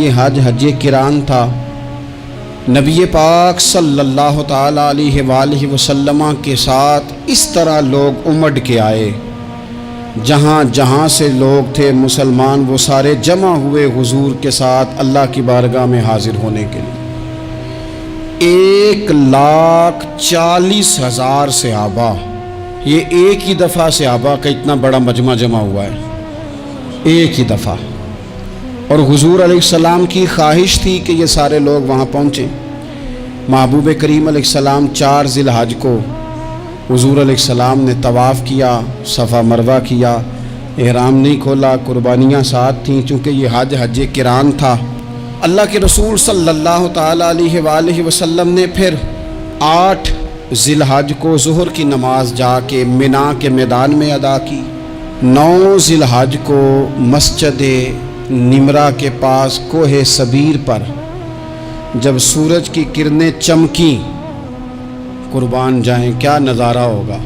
یہ حج کران تھا، نبی پاک صلی اللہ تعالیٰ علیہ وآلہ وسلم کے ساتھ اس طرح لوگ امڑ کے آئے، جہاں جہاں سے لوگ تھے مسلمان وہ سارے جمع ہوئے حضور کے ساتھ اللہ کی بارگاہ میں حاضر ہونے کے لیے۔ 1,40,000 صحابہ، یہ ایک ہی دفعہ صحابہ کا اتنا بڑا مجمع جمع ہوا ہے، ایک ہی دفعہ۔ اور حضور علیہ السلام کی خواہش تھی کہ یہ سارے لوگ وہاں پہنچیں۔ محبوب کریم علیہ السلام 4 ذی الحج کو حضور علیہ السلام نے طواف کیا، صفا مروہ کیا، احرام نہیں کھولا، قربانیاں ساتھ تھیں چونکہ یہ حج کران تھا۔ اللہ کے رسول صلی اللہ تعالیٰ علیہ وآلہ وسلم نے پھر 8 ذی الحج کو ظہر کی نماز جا کے منا کے میدان میں ادا کی۔ 9 ذی الحج کو مسجد نمرہ کے پاس کوہ صبیر پر جب سورج کی کرنیں چمکیں، قربان جائیں کیا نظارہ ہوگا۔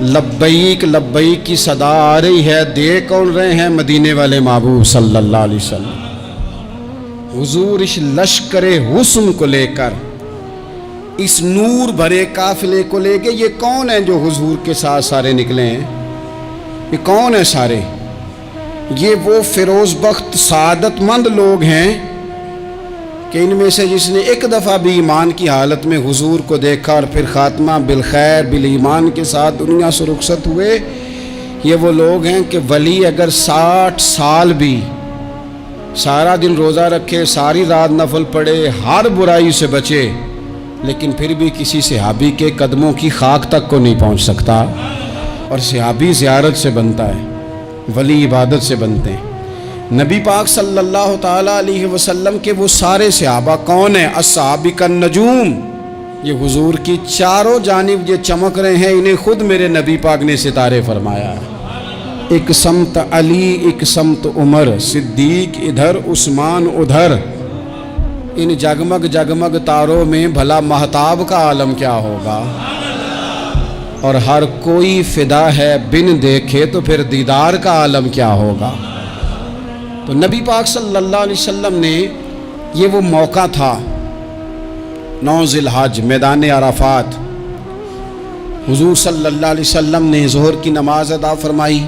لبیک لبیک کی صدا آ رہی ہے، دے کون رہے ہیں؟ مدینے والے محبوب صلی اللہ علیہ وسلم۔ حضور اس لشکر حسن کو لے کر، اس نور بھرے قافلے کو لے کے، یہ کون ہیں جو حضور کے ساتھ سارے نکلے ہیں؟ یہ کون ہیں سارے؟ یہ وہ فیروز بخت سعادت مند لوگ ہیں کہ ان میں سے جس نے ایک دفعہ بھی ایمان کی حالت میں حضور کو دیکھا اور پھر خاتمہ بالخیر بالایمان کے ساتھ دنیا سے رخصت ہوئے، یہ وہ لوگ ہیں کہ ولی اگر 60 سال بھی سارا دن روزہ رکھے، ساری رات نفل پڑھے، ہر برائی سے بچے، لیکن پھر بھی کسی صحابی کے قدموں کی خاک تک کو نہیں پہنچ سکتا۔ اور صحابی زیارت سے بنتا ہے، ولی عبادت سے بنتے ہیں۔ نبی پاک صلی اللہ تعالیٰ علیہ وسلم کے وہ سارے صحابہ کون ہیں؟ الصحابہ النجوم، یہ حضور کی چاروں جانب یہ چمک رہے ہیں، انہیں خود میرے نبی پاک نے ستارے فرمایا ہے۔ ایک سمت علی، ایک سمت عمر، صدیق ادھر، عثمان ادھر، ان جگمگ جگمگ تاروں میں بھلا مہتاب کا عالم کیا ہوگا؟ اور ہر کوئی فدا ہے بن دیکھے تو پھر دیدار کا عالم کیا ہوگا؟ تو نبی پاک صلی اللہ علیہ وسلم نے یہ وہ موقع تھا، 9 ذی الحج میدان عرفات، حضور صلی اللہ علیہ وسلم نے ظہر کی نماز ادا فرمائی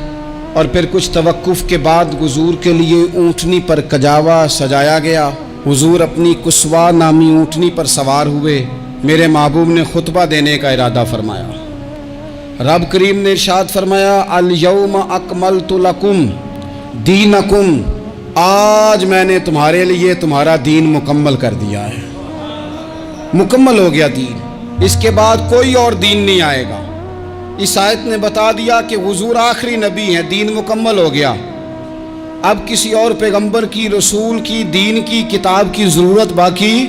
اور پھر کچھ توقف کے بعد حضور کے لیے اونٹنی پر کجاوا سجایا گیا۔ حضور اپنی کسوا نامی اونٹنی پر سوار ہوئے، میرے محبوب نے خطبہ دینے کا ارادہ فرمایا۔ رب کریم نے ارشاد فرمایا، الیوم اکملت لکم دینکم، آج میں نے تمہارے لیے تمہارا دین مکمل کر دیا ہے، مکمل ہو گیا دین، اس کے بعد کوئی اور دین نہیں آئے گا۔ اس آیت نے بتا دیا کہ حضور آخری نبی ہیں، دین مکمل ہو گیا، اب کسی اور پیغمبر کی، رسول کی، دین کی، کتاب کی ضرورت باقی۔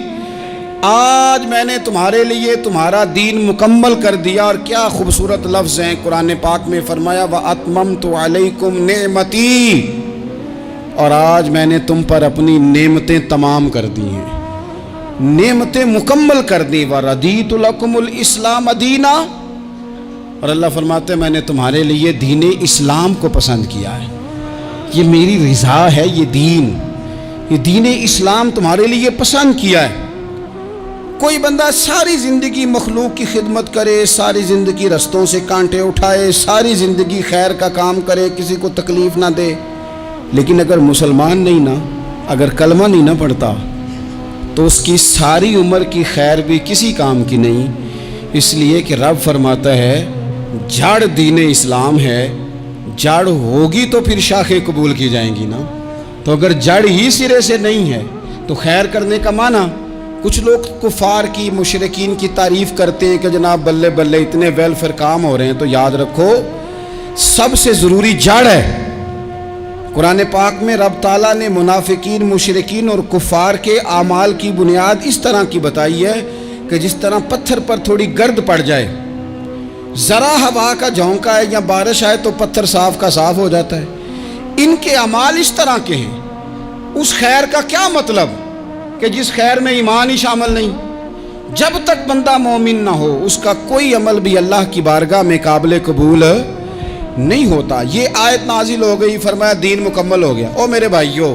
آج میں نے تمہارے لیے تمہارا دین مکمل کر دیا۔ اور کیا خوبصورت لفظ ہیں قرآن پاک میں فرمایا، وَأَتْمَمْتُ عَلَيْكُمْ نِعْمَتِي، اور آج میں نے تم پر اپنی نعمتیں تمام کر دی ہیں، نعمتیں مکمل کر دی۔ وَرَضِيتُ لَكُمُ الْإِسْلَامَ دِينًا، اور اللہ فرماتے ہیں میں نے تمہارے لیے دین اسلام کو پسند کیا ہے، یہ میری رضا ہے، یہ دین اسلام تمہارے لیے پسند کیا ہے۔ کوئی بندہ ساری زندگی مخلوق کی خدمت کرے، ساری زندگی رستوں سے کانٹے اٹھائے، ساری زندگی خیر کا کام کرے، کسی کو تکلیف نہ دے، لیکن اگر مسلمان نہیں نا، اگر کلمہ نہیں نہ پڑھتا تو اس کی ساری عمر کی خیر بھی کسی کام کی نہیں۔ اس لیے کہ رب فرماتا ہے جڑ دین اسلام ہے، جڑ ہوگی تو پھر شاخیں قبول کی جائیں گی نا، تو اگر جڑ ہی سرے سے نہیں ہے تو خیر کرنے کا معنی۔ کچھ لوگ کفار کی، مشرکین کی تعریف کرتے ہیں کہ جناب بلے بلے اتنے ویلفیئر کام ہو رہے ہیں، تو یاد رکھو سب سے ضروری جڑ ہے۔ قرآن پاک میں رب تعالیٰ نے منافقین، مشرکین اور کفار کے اعمال کی بنیاد اس طرح کی بتائی ہے کہ جس طرح پتھر پر تھوڑی گرد پڑ جائے، ذرا ہوا کا جھونکا ہے یا بارش آئے تو پتھر صاف کا صاف ہو جاتا ہے۔ ان کے اعمال اس طرح کے ہیں۔ اس خیر کا کیا مطلب کہ جس خیر میں ایمان ہی شامل نہیں؟ جب تک بندہ مومن نہ ہو اس کا کوئی عمل بھی اللہ کی بارگاہ میں قابل قبول نہیں ہوتا۔ یہ آیت نازل ہو گئی، فرمایا دین مکمل ہو گیا۔ او میرے بھائیو،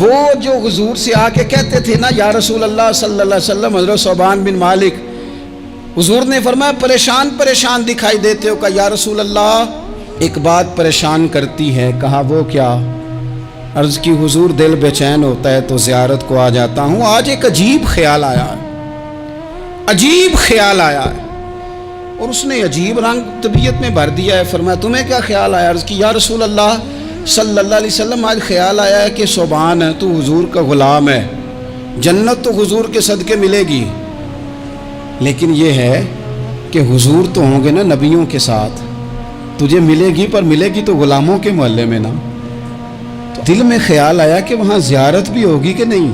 وہ جو حضور سے آ کے کہتے تھے نا یا رسول اللہ صلی اللہ علیہ وسلم، حضرت ثوبان بن مالک، حضور نے فرمایا پریشان پریشان دکھائی دیتے ہو، کہا یا رسول اللہ ایک بات پریشان کرتی ہے۔ کہا وہ کیا؟ عرض کی حضور دل بے چین ہوتا ہے تو زیارت کو آ جاتا ہوں، آج ایک عجیب خیال آیا ہے، عجیب خیال آیا ہے، اور اس نے عجیب رنگ طبیعت میں بھر دیا ہے۔ فرمایا تمہیں کیا خیال آیا؟ عرض کی یا رسول اللہ صلی اللہ علیہ وسلم آج خیال آیا ہے کہ ثوبان ہے تو حضور کا غلام ہے، جنت تو حضور کے صدقے ملے گی، لیکن یہ ہے کہ حضور تو ہوں گے نا نبیوں کے ساتھ، تجھے ملے گی پر ملے گی تو غلاموں کے محلے میں نا۔ تو دل میں خیال آیا کہ وہاں زیارت بھی ہوگی کہ نہیں،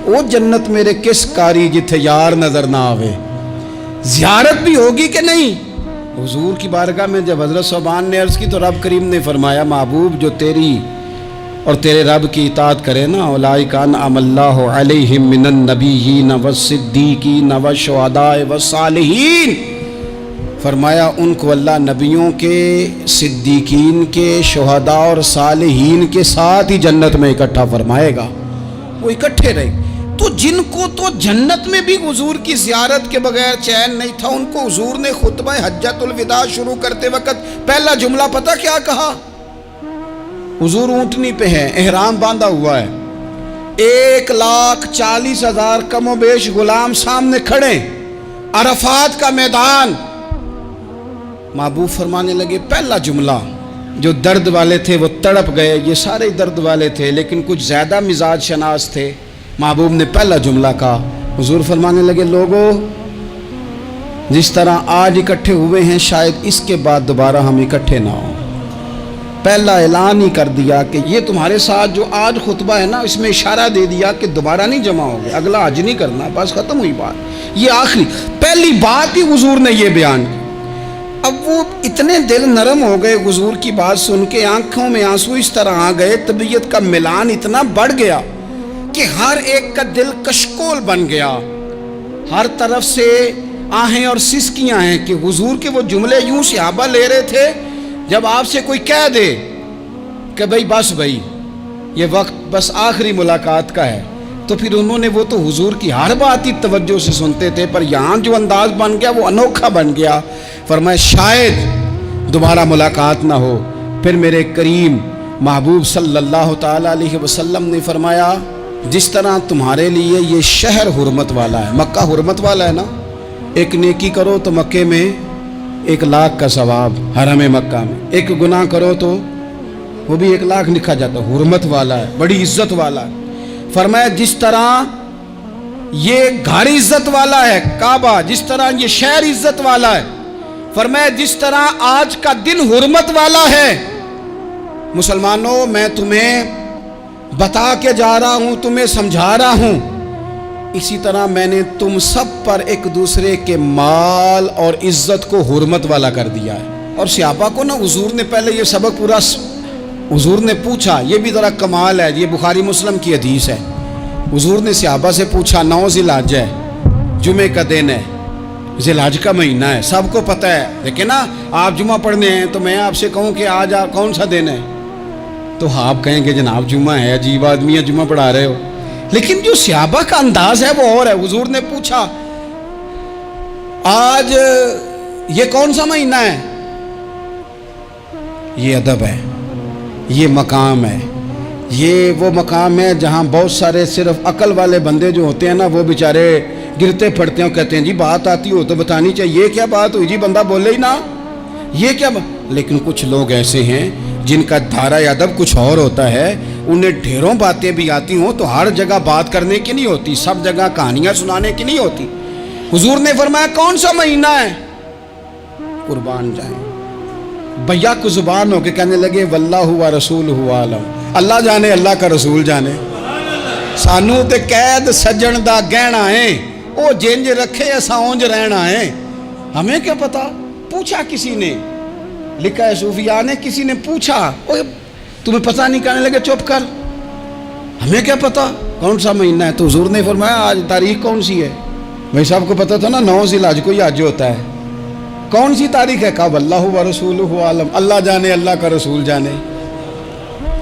وہ جنت میرے کس کاری جتھے یار نظر نہ آوے، زیارت بھی ہوگی کہ نہیں۔ حضور کی بارگاہ میں جب حضرت ثوبان نے عرض کی تو رب کریم نے فرمایا محبوب جو تیری اور تیرے رب کی اطاعت کرے نا، اولئک انعم اللہ علیہم من النبیین والصدیقین والشہداء والصالحین، فرمایا ان کو اللہ نبیوں کے، صدیقین کے، شہداء اور صالحین کے ساتھ ہی جنت میں اکٹھا فرمائے گا، وہ اکٹھے رہے۔ تو جن کو تو جنت میں بھی حضور کی زیارت کے بغیر چین نہیں تھا، ان کو حضور نے خطبہ حجۃ الوداع شروع کرتے وقت پہلا جملہ پتہ کیا کہا؟ حضور اونٹنی پہ ہے، احرام باندھا ہوا ہے، 1,40,000 کم و بیش غلام سامنے کھڑے، عرفات کا میدان۔ محبوب فرمانے لگے پہلا جملہ، جو درد والے تھے وہ تڑپ گئے، یہ سارے درد والے تھے لیکن کچھ زیادہ مزاج شناس تھے، محبوب نے پہلا جملہ کہا۔ حضور فرمانے لگے لوگوں جس طرح آج اکٹھے ہوئے ہیں شاید اس کے بعد دوبارہ ہم اکٹھے نہ ہوں۔ پہلا اعلان ہی کر دیا کہ یہ تمہارے ساتھ جو آج خطبہ ہے نا، اس میں اشارہ دے دیا کہ دوبارہ نہیں جمع ہوگے، اگلا حج نہیں کرنا، بس ختم ہوئی بات، یہ آخری پہلی بات ہی حضور نے یہ بیان کی۔ اب وہ اتنے دل نرم ہو گئے حضور کی بات سن کے، آنکھوں میں آنسو اس طرح آ گئے، طبیعت کا ملان اتنا بڑھ گیا کہ ہر ایک کا دل کشکول بن گیا، ہر طرف سے آہیں اور سسکیاں ہیں کہ حضور کے وہ جملے یوں صحابہ لے رہے تھے جب آپ سے کوئی کہہ دے کہ بھائی یہ وقت بس آخری ملاقات کا ہے، تو پھر انہوں نے وہ تو حضور کی ہر بات ہی توجہ سے سنتے تھے، پر یہاں جو انداز بن گیا وہ انوکھا بن گیا۔ فرمایا شاید دوبارہ ملاقات نہ ہو۔ پھر میرے کریم محبوب صلی اللہ تعالی علیہ وسلم نے فرمایا جس طرح تمہارے لیے یہ شہر حرمت والا ہے، مکہ حرمت والا ہے نا، ایک نیکی کرو تو مکے میں 1,00,000 کا ثواب، حرم مکہ میں ایک گناہ کرو تو وہ بھی 1,00,000 لکھا جاتا، حرمت والا ہے، بڑی عزت والا ہے۔ فرمایا جس طرح یہ گھر عزت والا ہے کعبہ، جس طرح یہ شہر عزت والا ہے، فرمایا جس طرح آج کا دن حرمت والا ہے، مسلمانوں میں تمہیں بتا کے جا رہا ہوں، تمہیں سمجھا رہا ہوں، اسی طرح میں نے تم سب پر ایک دوسرے کے مال اور عزت کو حرمت والا کر دیا ہے۔ اور صحابہ کو نا حضور نے پہلے یہ سبق پورا حضور نے پوچھا، یہ بھی ذرا کمال ہے، یہ بخاری مسلم کی حدیث ہے، حضور نے صحابہ سے پوچھا 9 ذی الحجہ ہے، جمعے کا دن ہے، ذی الحج کا مہینہ ہے، سب کو پتہ ہے، لیکن نا آپ جمعہ پڑھنے ہیں تو میں آپ سے کہوں کہ آج آپ کون سا دن ہے تو آپ کہیں گے جناب جمعہ ہے، عجیب آدمی ہے جمعہ پڑھا رہے ہو، لیکن جو صحابہ کا انداز ہے وہ اور ہے۔ حضور نے پوچھا آج یہ کون سا مہینہ ہے؟ یہ ادب ہے، یہ مقام ہے، یہ وہ مقام ہے جہاں بہت سارے صرف عقل والے بندے جو ہوتے ہیں نا وہ بیچارے گرتے پھڑتے ہیں، کہتے ہیں جی بات آتی ہو تو بتانی چاہیے، یہ کیا بات ہوئی جی بندہ بولے ہی نا، یہ کیا لیکن کچھ لوگ ایسے ہیں جن کا دھارا ادب کچھ اور ہوتا ہے، انہیں ڈھیروں باتیں بھی آتی ہوں تو ہر جگہ بات کرنے کی نہیں ہوتی، سب جگہ کہانیاں سنانے کی نہیں ہوتی۔ حضور نے فرمایا کون سا مہینہ ہے؟ قربان جائیں بھیا کو زبان ہو کے کہنے لگے واللہ و رسولہ عالم، اللہ جانے اللہ کا رسول جانے، سانو تے قید سجن دا گہنا ہے، او جنج رکھے ایسا اونج رہنا ہے، ہمیں کیا پتا، پوچھا کسی نے، لکھا ہے صوفیاء نے، کسی نے پوچھا تمہیں پتہ نہیں، کہنے لگے چپ کر، ہمیں کیا پتا کون سا مہینہ ہے، تو حضور نے فرمایا آج تاریخ کون سی ہے؟ بھائی صاحب کو پتا تھا نا 9 ذی الحج کو ہی حج ہوتا ہے، کون سی تاریخ ہے؟ کہا واللہ و رسولہ عالم، اللہ جانے اللہ کا رسول جانے۔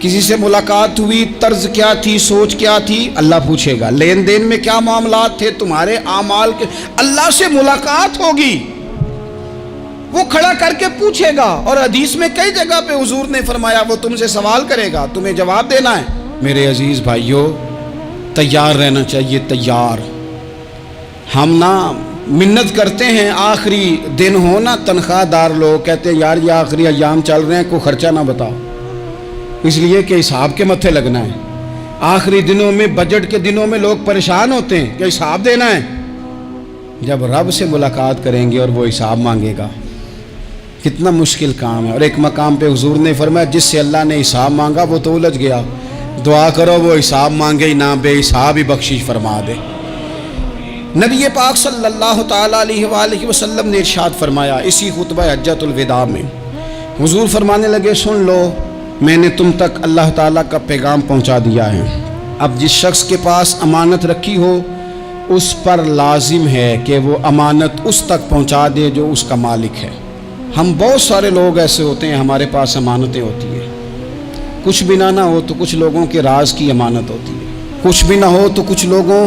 کسی سے ملاقات ہوئی، طرز کیا تھی، سوچ کیا تھی، اللہ پوچھے گا۔ لین دین میں کیا معاملات تھے، تمہارے اعمال کے، اللہ سے ملاقات ہوگی، وہ کھڑا کر کے پوچھے گا۔ اور حدیث میں کئی جگہ پہ حضور نے فرمایا وہ تم سے سوال کرے گا، تمہیں جواب دینا ہے۔ میرے عزیز بھائیوں، تیار رہنا چاہیے، تیار۔ ہم نا منت کرتے ہیں آخری دن ہو نا، تنخواہ دار لوگ کہتے ہیں یار یہ آخری ایام چل رہے ہیں، کوئی خرچہ نہ بتاؤ، اس لیے کہ حساب کے متھے لگنا ہے۔ آخری دنوں میں، بجٹ کے دنوں میں لوگ پریشان ہوتے ہیں کہ حساب دینا ہے۔ جب رب سے ملاقات کریں گے اور وہ حساب مانگے گا، کتنا مشکل کام ہے۔ اور ایک مقام پہ حضور نے فرمایا جس سے اللہ نے حساب مانگا وہ تو الجھ گیا، دعا کرو وہ حساب مانگے ہی نہ، بے حساب ہی بخشش فرما دے۔ نبی پاک صلی اللہ تعالیٰ علیہ وآلہ وسلم نے ارشاد فرمایا اسی خطبہ حجۃ الوداع میں، حضور فرمانے لگے سن لو، میں نے تم تک اللہ تعالیٰ کا پیغام پہنچا دیا ہے۔ اب جس شخص کے پاس امانت رکھی ہو اس پر لازم ہے کہ وہ امانت اس تک پہنچا دے جو اس کا مالک ہے۔ ہم بہت سارے لوگ ایسے ہوتے ہیں، ہمارے پاس امانتیں ہوتی ہیں، کچھ بھی نہ ہو تو کچھ لوگوں کے راز کی امانت ہوتی ہے، کچھ بھی نہ ہو تو کچھ لوگوں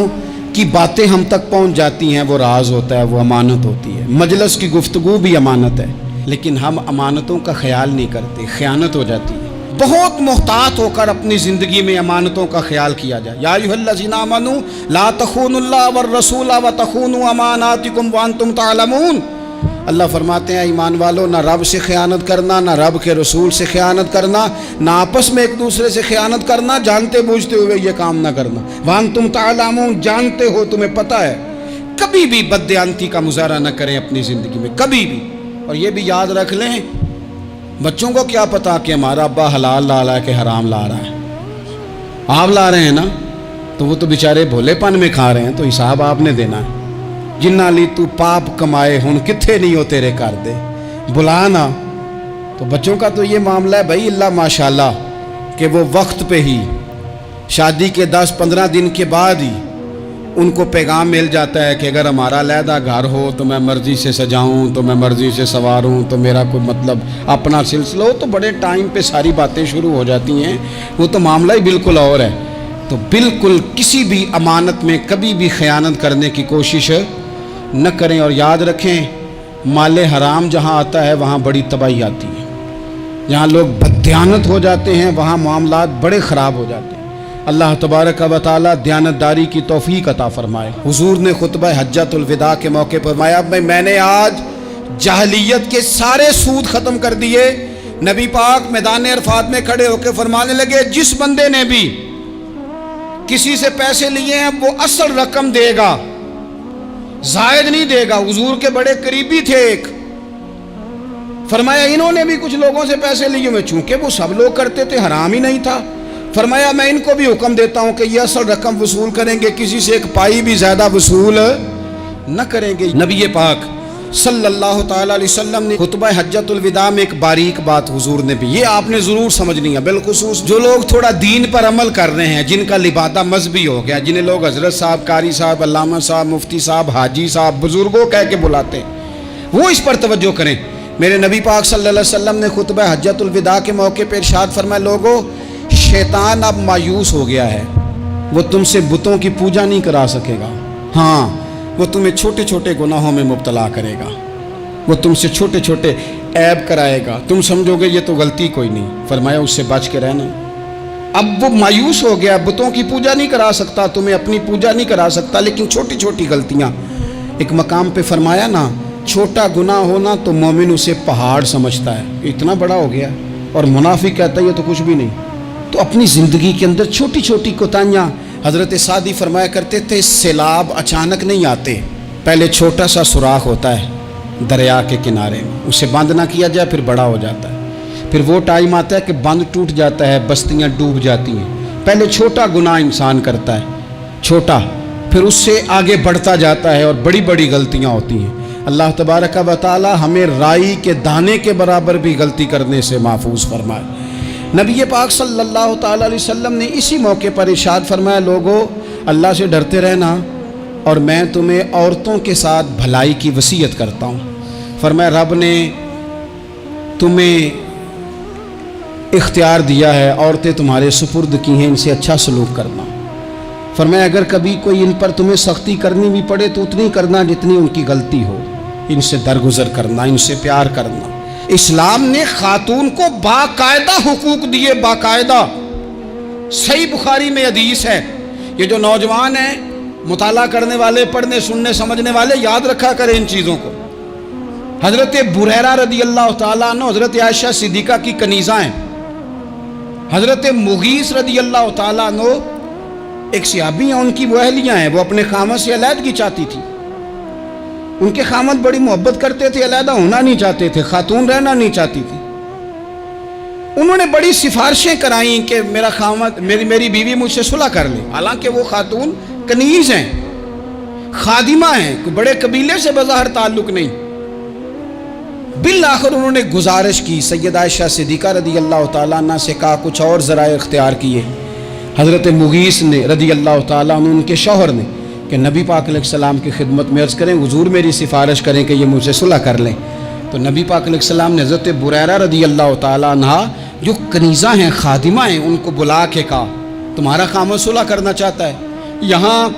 کی باتیں ہم تک پہنچ جاتی ہیں، وہ راز ہوتا ہے، وہ امانت ہوتی ہے۔ مجلس کی گفتگو بھی امانت ہے، لیکن ہم امانتوں کا خیال نہیں کرتے، خیانت ہو جاتی ہے۔ بہت محتاط ہو کر اپنی زندگی میں امانتوں کا خیال کیا جائے۔ یا ایھا الذین آمنوا لا تخونوا اللہ والرسول وتخونوا اماناتکم وانتم تعلمون۔ اللہ فرماتے ہیں ایمان والو، نہ رب سے خیانت کرنا، نہ رب کے رسول سے خیانت کرنا، نہ آپس میں ایک دوسرے سے خیانت کرنا، جانتے بوجھتے ہوئے یہ کام نہ کرنا۔ وانتم تعلمون، جانتے ہو، تمہیں پتہ ہے۔ کبھی بھی بددیانتی کا مظاہرہ نہ کریں اپنی زندگی میں، کبھی بھی۔ اور یہ بھی یاد رکھ لیں، بچوں کو کیا پتا کہ ہمارا ابا حلال لا رہا ہے کہ حرام لا رہا ہے؟ آپ لا رہے ہیں نا، تو وہ تو بیچارے بھولے پن میں کھا رہے ہیں، تو حساب آپ نے دینا ہے۔ جنہ لی تو پاپ کمائے ہن کتھے نہیں ہو تیرے کر دے، بلا نا۔ تو بچوں کا تو یہ معاملہ ہے بھائی، اللہ ماشاءاللہ کہ وہ وقت پہ ہی، شادی کے 10-15 دن کے بعد ہی ان کو پیغام مل جاتا ہے کہ اگر ہمارا علیحدہ گھر ہو تو میں مرضی سے سجاؤں، تو میں مرضی سے سنواروں، تو میرا کوئی مطلب اپنا سلسلہ ہو، تو بڑے ٹائم پہ ساری باتیں شروع ہو جاتی ہیں، وہ تو معاملہ ہی بالکل اور ہے۔ تو بالکل کسی بھی امانت میں کبھی بھی خیانت کرنے کی کوشش نہ کریں۔ اور یاد رکھیں، مال حرام جہاں آتا ہے وہاں بڑی تباہی آتی ہے، جہاں لوگ بددیانت ہو جاتے ہیں وہاں معاملات بڑے خراب ہو جاتے ہیں۔ اللہ تبارک و تعالی دیانتداری کی توفیق عطا فرمائے۔ حضور نے خطبہ حجۃ الوداع کے موقع پر فرمایا میں نے آج جاہلیت کے سارے سود ختم کر دیے۔ نبی پاک میدان عرفات میں کھڑے ہو کے فرمانے لگے جس بندے نے بھی کسی سے پیسے لیے ہیں وہ اصل رقم دے گا، زائد نہیں دے گا۔ حضور کے بڑے قریبی تھے ایک، فرمایا انہوں نے بھی کچھ لوگوں سے پیسے لیے ہوئے، چونکہ وہ سب لوگ کرتے تھے، حرام ہی نہیں تھا۔ فرمایا میں ان کو بھی حکم دیتا ہوں کہ یہ اصل رقم وصول کریں گے، کسی سے ایک پائی بھی زیادہ وصول نہ کریں گے۔ نبی پاک صلی اللہ تعالیٰ علیہ وسلم نے خطبہ حجۃ الوداع میں ایک باریک بات حضور نے بھی، یہ آپ نے ضرور سمجھنی ہے، بالخصوص جو لوگ تھوڑا دین پر عمل کر رہے ہیں، جن کا لبادہ مذہبی ہو گیا، جنہیں لوگ حضرت صاحب، قاری صاحب، علامہ صاحب، مفتی صاحب، حاجی صاحب، بزرگوں کہہ کے بلاتے ہیں، وہ اس پر توجہ کریں۔ میرے نبی پاک صلی اللہ علیہ وسلم نے خطبہ حجۃ الوداع کے موقع پہ ارشاد فرمایا لوگو، شیطان اب مایوس ہو گیا ہے، وہ تم سے بتوں کی پوجا نہیں کرا سکے گا، ہاں وہ تمہیں چھوٹے چھوٹے گناہوں میں مبتلا کرے گا، وہ تم سے چھوٹے چھوٹے عیب کرائے گا، تم سمجھو گے یہ تو غلطی کوئی نہیں، فرمایا اس سے بچ کے رہنا۔ اب وہ مایوس ہو گیا، بتوں کی پوجا نہیں کرا سکتا، تمہیں اپنی پوجا نہیں کرا سکتا، لیکن چھوٹی چھوٹی غلطیاں، ایک مقام پہ فرمایا نا چھوٹا گناہ ہونا تو مومن اسے پہاڑ سمجھتا ہے، اتنا بڑا ہو گیا، اور منافق کہتا ہے یہ تو کچھ بھی نہیں۔ تو اپنی زندگی کے اندر چھوٹی چھوٹی کوتاہیاں، حضرت سعدی فرمایا کرتے تھے سیلاب اچانک نہیں آتے، پہلے چھوٹا سا سوراخ ہوتا ہے دریا کے کنارے میں، اسے بند نہ کیا جائے پھر بڑا ہو جاتا ہے، پھر وہ ٹائم آتا ہے کہ بند ٹوٹ جاتا ہے، بستیاں ڈوب جاتی ہیں۔ پہلے چھوٹا گناہ انسان کرتا ہے، چھوٹا، پھر اس سے آگے بڑھتا جاتا ہے اور بڑی بڑی غلطیاں ہوتی ہیں۔ اللہ تبارک و تعالی ہمیں رائی کے دانے کے برابر بھی غلطی کرنے سے محفوظ فرمائے۔ نبی پاک صلی اللہ تعالیٰ علیہ وسلم نے اسی موقع پر ارشاد فرمایا لوگو اللہ سے ڈرتے رہنا، اور میں تمہیں عورتوں کے ساتھ بھلائی کی وصیت کرتا ہوں۔ فرمایا رب نے تمہیں اختیار دیا ہے، عورتیں تمہارے سپرد کی ہیں، ان سے اچھا سلوک کرنا۔ فرمایا اگر کبھی کوئی ان پر تمہیں سختی کرنی بھی پڑے تو اتنی کرنا جتنی ان کی غلطی ہو، ان سے درگزر کرنا، ان سے پیار کرنا۔ اسلام نے خاتون کو باقاعدہ حقوق دیے، باقاعدہ۔ صحیح بخاری میں حدیث ہے، یہ جو نوجوان ہیں، مطالعہ کرنے والے، پڑھنے سننے سمجھنے والے، یاد رکھا کریں ان چیزوں کو۔ حضرت بریرہ رضی اللہ تعالیٰ عنہ حضرت عائشہ صدیقہ کی کنیزہ ہیں۔ حضرت مغیث رضی اللہ تعالیٰ عنہ ایک صحابی ہیں، ان کی وہ اہلیہ ہیں، وہ اپنے خامد سے علیحدگی چاہتی تھی۔ ان کے خامد بڑی محبت کرتے تھے، علیحدہ ہونا نہیں چاہتے تھے، خاتون رہنا نہیں چاہتی تھی۔ انہوں نے بڑی سفارشیں کرائیں کہ میرا خامد، میری بیوی مجھ سے صلح کر لے، حالانکہ وہ خاتون کنیز ہیں، خادمہ ہیں، کوئی بڑے قبیلے سے بظاہر تعلق نہیں۔ بالآخر انہوں نے گزارش کی، سیدہ عائشہ صدیقہ رضی اللہ تعالیٰ عنہ سے کہا، کچھ اور ذرائع اختیار کیے۔ حضرت مغیث نے رضی اللہ تعالیٰ عنہ، ان کے شوہر نے، کہ نبی پاک علیہ السلام کی خدمت میں عرض کریں، حضور میری سفارش کریں کہ یہ مجھ سے صلح کر لیں۔ تو نبی پاک علیہ السلام نے حضرت بریرہ رضی اللہ تعالیٰ عنہ جو کنیزہ ہیں، خادمہ ہیں، ان کو بلا کے کہا تمہارا خامد صلح کرنا چاہتا ہے۔ یہاں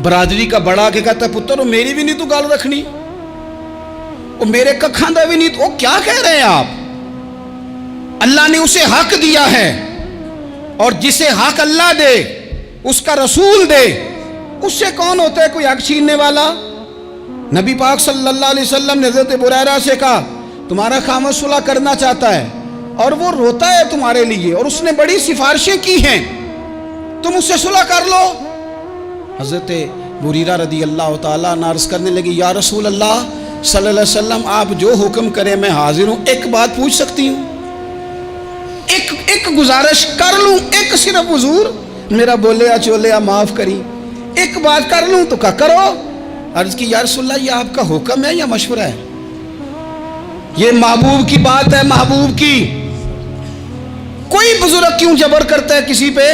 برادری کا بڑا کے کہتا ہے پتر وہ میری بھی نہیں تو گال رکھنی، وہ میرے ککھاندہ بھی نہیں تو، وہ کیا کہہ رہے ہیں آپ؟ اللہ نے اسے حق دیا ہے، اور جسے حق اللہ دے اس کا رسول دے، اس سے کون ہوتا ہے کوئی حق چھیننے والا؟ نبی پاک صلی اللہ علیہ وسلم نے حضرت بریرہ سے کہا تمہارا خامد صلح کرنا چاہتا ہے اور وہ روتا ہے تمہارے لیے، اور اس نے بڑی سفارشیں کی ہیں، تم اس سے صلح کر لو۔ حضرت بریرہ رضی اللہ تعالیٰ عنہ عرض کرنے لگی یا رسول اللہ صلی اللہ علیہ وسلم، آپ جو حکم کریں میں حاضر ہوں، ایک بات پوچھ سکتی ہوں؟ ایک گزارش کر لوں؟ ایک صرف حضور میرا بولیا چولیا معاف کری، ایک بات کر لوں؟ تو کہا کرو۔ عرض کی یا رسول اللہ یہ آپ کا حکم ہے یا مشورہ ہے؟ یہ محبوب کی بات ہے، محبوب کی۔ کوئی بزرگ کیوں جبر کرتا ہے کسی پہ؟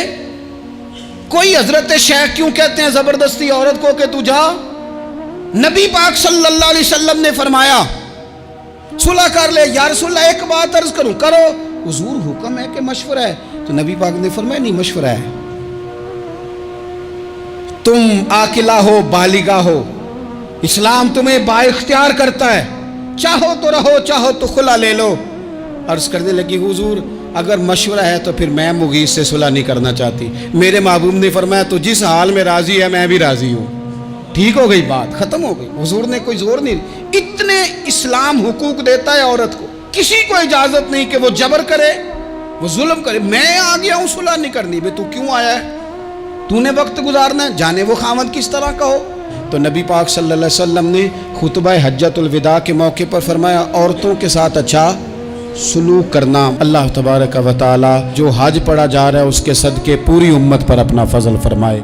کوئی حضرت شیخ کیوں کہتے ہیں زبردستی عورت کو کہ تو جا؟ نبی پاک صلی اللہ علیہ وسلم نے فرمایا صلح کر لے۔ یا رسول اللہ ایک بات عرض کروں؟ کرو۔ حضور حکم ہے کہ مشورہ ہے؟ تو نبی پاک نے فرمایا نہیں، مشورہ ہے۔ تم عاقلہ ہو، بالغہ ہو، اسلام تمہیں با اختیار کرتا ہے، چاہو تو رہو، چاہو تو خلا لے لو۔ عرض کرنے لگی حضور اگر مشورہ ہے تو پھر میں مغیث سے صلح نہیں کرنا چاہتی۔ میرے محبوب نے فرمایا تو جس حال میں راضی ہے میں بھی راضی ہوں۔ ٹھیک ہو گئی بات، ختم ہو گئی۔ حضور نے کوئی زور نہیں، اتنے اسلام حقوق دیتا ہے عورت کو، کسی کو اجازت نہیں کہ وہ جبر کرے، وہ ظلم کرے۔ میں آ گیا ہوں صلح نہیں کرنی، بے تو کیوں آیا ہے؟ تو نے وقت گزارنا ہے، جانے وہ خامد کس طرح کا ہو۔ تو نبی پاک صلی اللہ علیہ وسلم نے خطبہ حجۃ الوداع کے موقع پر فرمایا عورتوں کے ساتھ اچھا سلوک کرنا۔ اللہ تبارک و تعالی جو حج پڑھا جا رہا ہے اس کے صدقے پوری امت پر اپنا فضل فرمائے۔